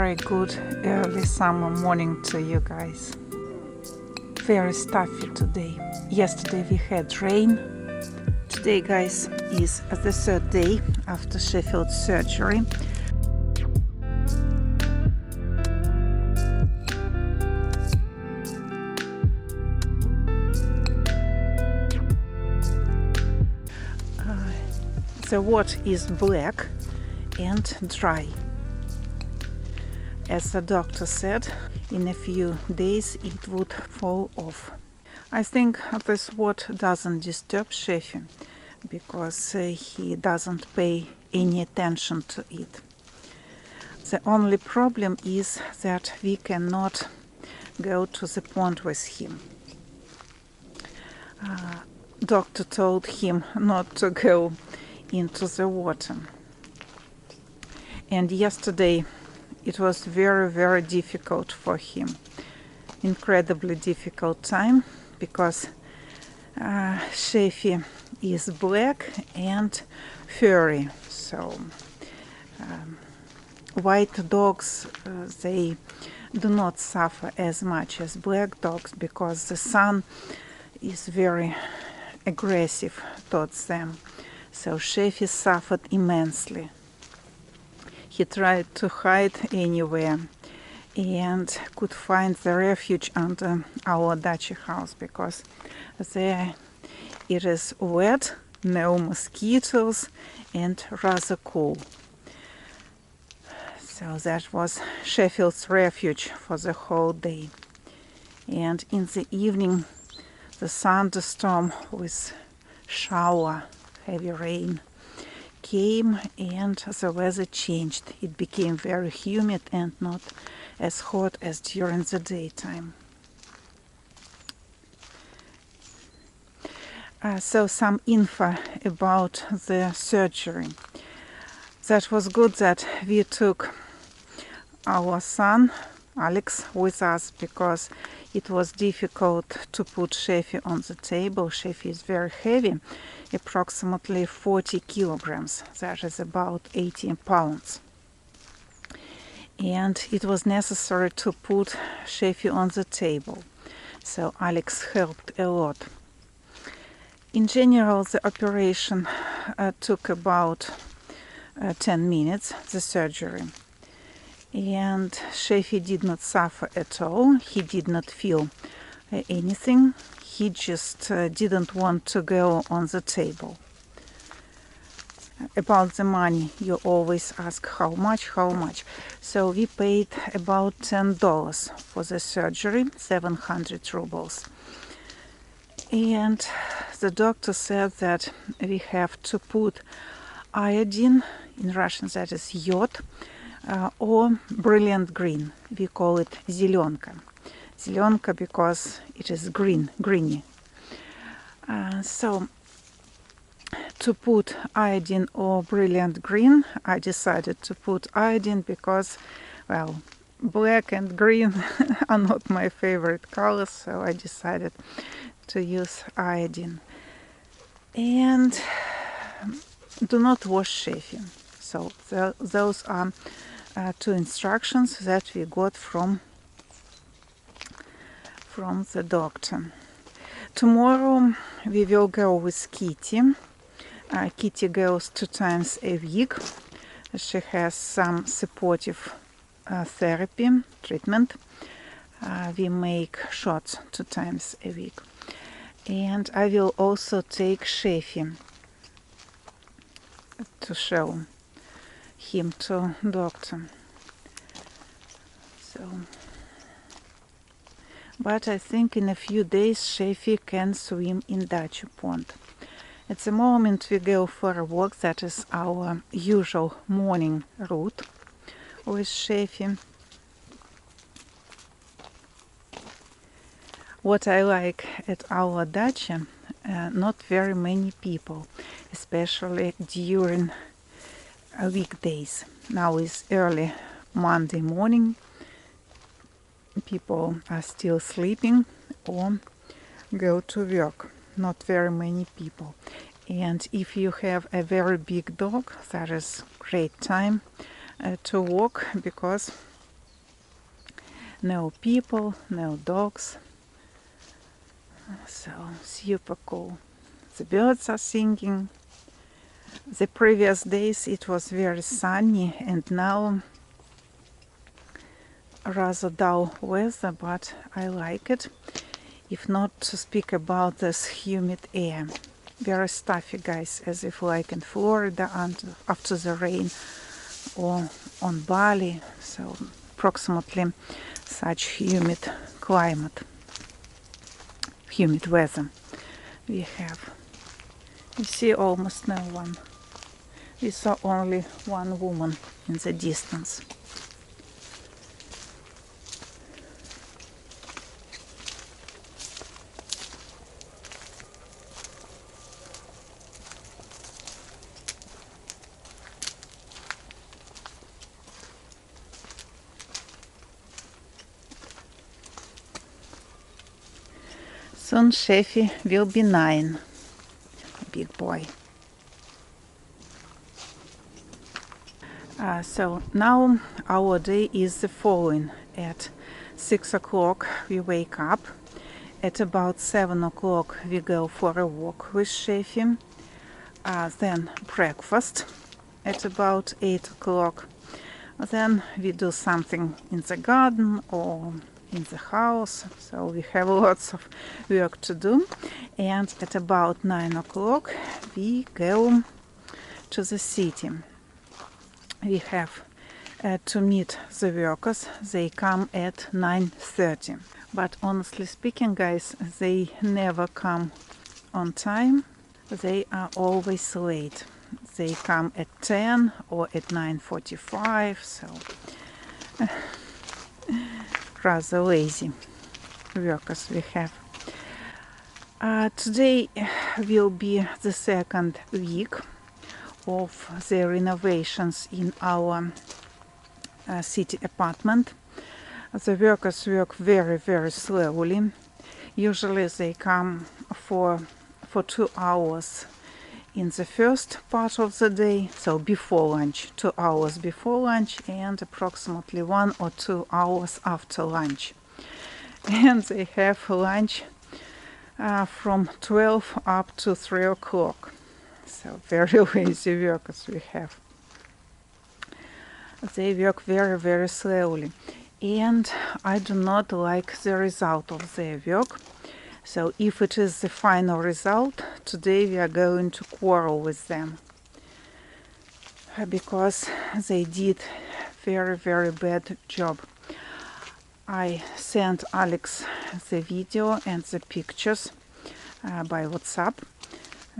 Very good early summer morning to you guys. Very stuffy today. Yesterday we had rain. Today, guys, is the third day after Sheffield surgery. The water is black and dry. As the doctor said, in a few days it would fall off. I think this water doesn't disturb Sheffield because he doesn't pay any attention to it. The only problem is that we cannot go to the pond with him. Doctor told him not to go into the water. And yesterday it was very difficult for him. Incredibly difficult time because Sheffy is black and furry. So white dogs, they do not suffer as much as black dogs because the sun is very aggressive towards them. So Sheffy suffered immensely. He tried to hide anywhere and could find the refuge under our dacha house because there it is wet, no mosquitoes, and rather cool. So that was Sheffield's refuge for the whole day. And in the evening, the thunderstorm with shower, heavy rain came and the weather changed. It became very humid and not as hot as during the daytime. So some info about the surgery. That was good that we took our son Alex with us because it was difficult to put Sheffy on the table. Sheffy is very heavy, approximately 40 kilograms. That is about 18 pounds. And it was necessary to put Sheffy on the table. So Alex helped a lot. In general, the operation took about 10 minutes, the surgery. And Sheffy did not suffer at all. He did not feel anything. He just didn't want to go on the table. About the money, you always ask how much. So we paid about $10 for the surgery, 700 rubles. And the doctor said that we have to put iodine, in Russian that is yod, or brilliant green. We call it zelenka. Zelenka because it is greeny. So to put iodine or brilliant green, I decided to put iodine because, well, black and green are not my favorite colors, so I decided to use iodine. And do not wash Sheffy. So those are two instructions that we got from the doctor. Tomorrow we will go with Kitty. Kitty goes 2 times a week. She has some supportive therapy treatment. We make shots 2 times a week. And I will also take Sheffy to show him to doctor. So, but I think in a few days Sheffy can swim in dacha pond. At the moment we go for a walk. That is our usual morning route with Sheffy. What I like at our dacha, not very many people, especially during weekdays. Now is early Monday morning. People are still sleeping or go to work. Not very many people. And if you have a very big dog, that is great time to walk because No people, no dogs. So super cool. The birds are singing. The previous days it was very sunny, and now rather dull weather, but I like it. If not to speak about this humid air. Very stuffy, guys, as if like in Florida after the rain, or on Bali. So approximately such humid climate, humid weather we have. You see almost no one. We saw only one woman in the distance. Soon Sheffy will be 9. Big boy. So now our day is the following. At 6 o'clock we wake up. At about 7 o'clock we go for a walk with Sheffy. Then breakfast at about 8 o'clock. Then we do something in the garden or in the house, so we have lots of work to do. And at about 9 o'clock we go to the city. We have to meet the workers. They come at 9:30. But honestly speaking, guys, they never come on time. They are always late. They come at 10 or at 9:45, so rather lazy workers we have. Today will be the second week of the renovations in our city apartment. The workers work very, very slowly. Usually they come for 2 hours in the first part of the day, so before lunch, 2 hours before lunch, and approximately 1 or 2 hours after lunch. And they have lunch from 12 up to 3 o'clock. So very lazy workers we have. They work very, very slowly. And I do not like the result of their work. So if it is the final result, today we are going to quarrel with them. Because they did very, very bad job. I sent Alex the video and the pictures by WhatsApp.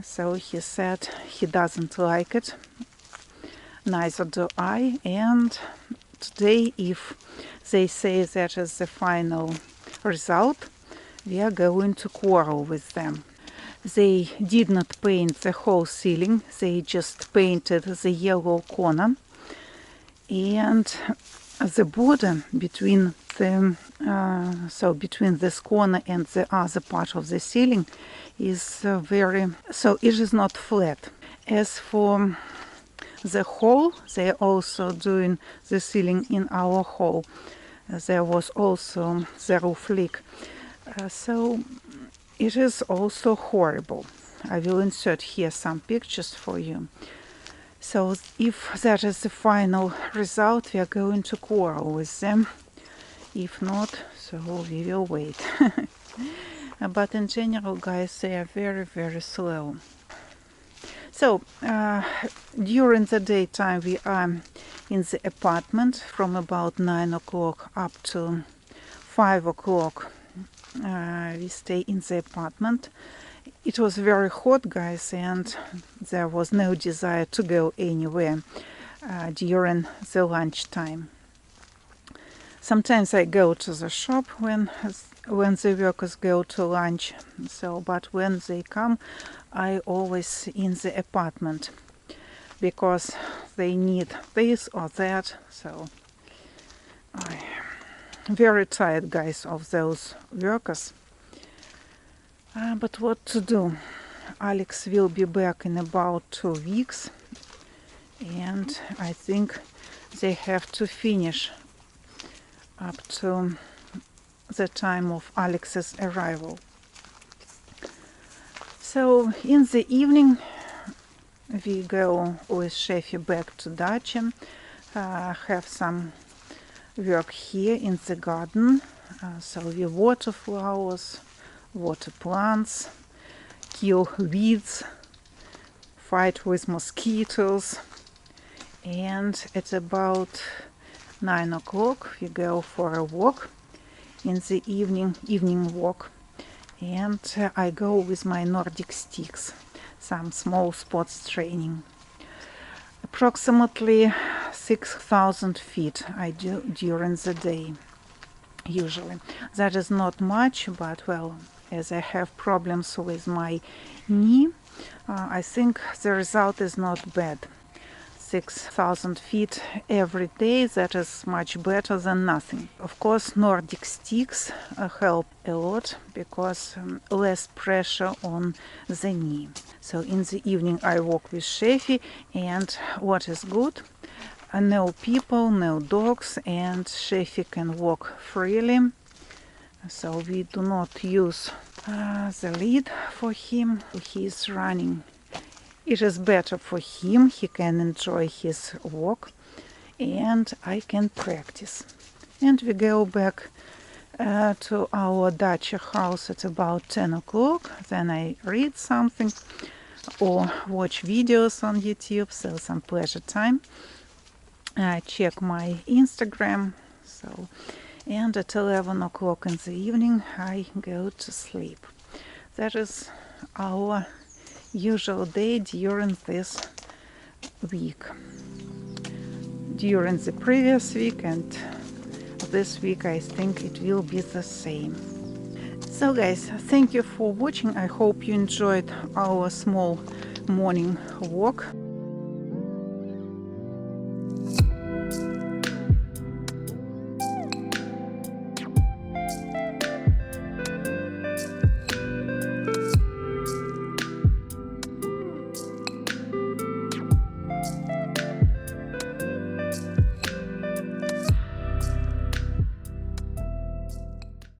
So he said he doesn't like it. Neither do I. And today, if they say that is the final result, we are going to quarrel with them. They did not paint the whole ceiling. They just painted the yellow corner. And the border between between this corner and the other part of the ceiling is it is not flat. As for the hall, they are also doing the ceiling in our hall. There was also the roof leak. So it is also horrible. I will insert here some pictures for you. So if that is the final result, we are going to quarrel with them. If not, so we will wait. But in general, guys, they are very, very slow. So during the daytime we are in the apartment from about 9 o'clock up to 5 o'clock. We stay in the apartment. It was very hot, guys, and there was no desire to go anywhere during the lunchtime. Sometimes I go to the shop when the workers go to lunch. But when they come, I always in the apartment because they need this or that. So I'm very tired, guys, of those workers. But what to do? Alex will be back in about 2 weeks, and I think they have to finish up to the time of Alex's arrival. So in the evening we go with Sheffield back to dacha, have some work here in the garden. So we water flowers, water plants, kill weeds, fight with mosquitoes, and at about 9 o'clock we go for a walk in the evening walk, and I go with my Nordic sticks, some small sports training. Approximately 6,000 feet I do during the day, usually. That is not much, but well, as I have problems with my knee, I think the result is not bad. 6,000 feet every day, that is much better than nothing. Of course, Nordic sticks help a lot because less pressure on the knee. So in the evening I walk with Sheffy, and what is good, no people, no dogs, and Sheffy can walk freely. So we do not use the lead for him. He is running. It is better for him. He can enjoy his walk, and I can practice. And we go back to our dacha house at about 10 o'clock. Then I read something or watch videos on YouTube, so some pleasure time. I check my Instagram. So, and at 11 o'clock in the evening I go to sleep. That is our usual day during this week. During the previous week and this week I think it will be the same. So guys, thank you for watching. I hope you enjoyed our small morning walk.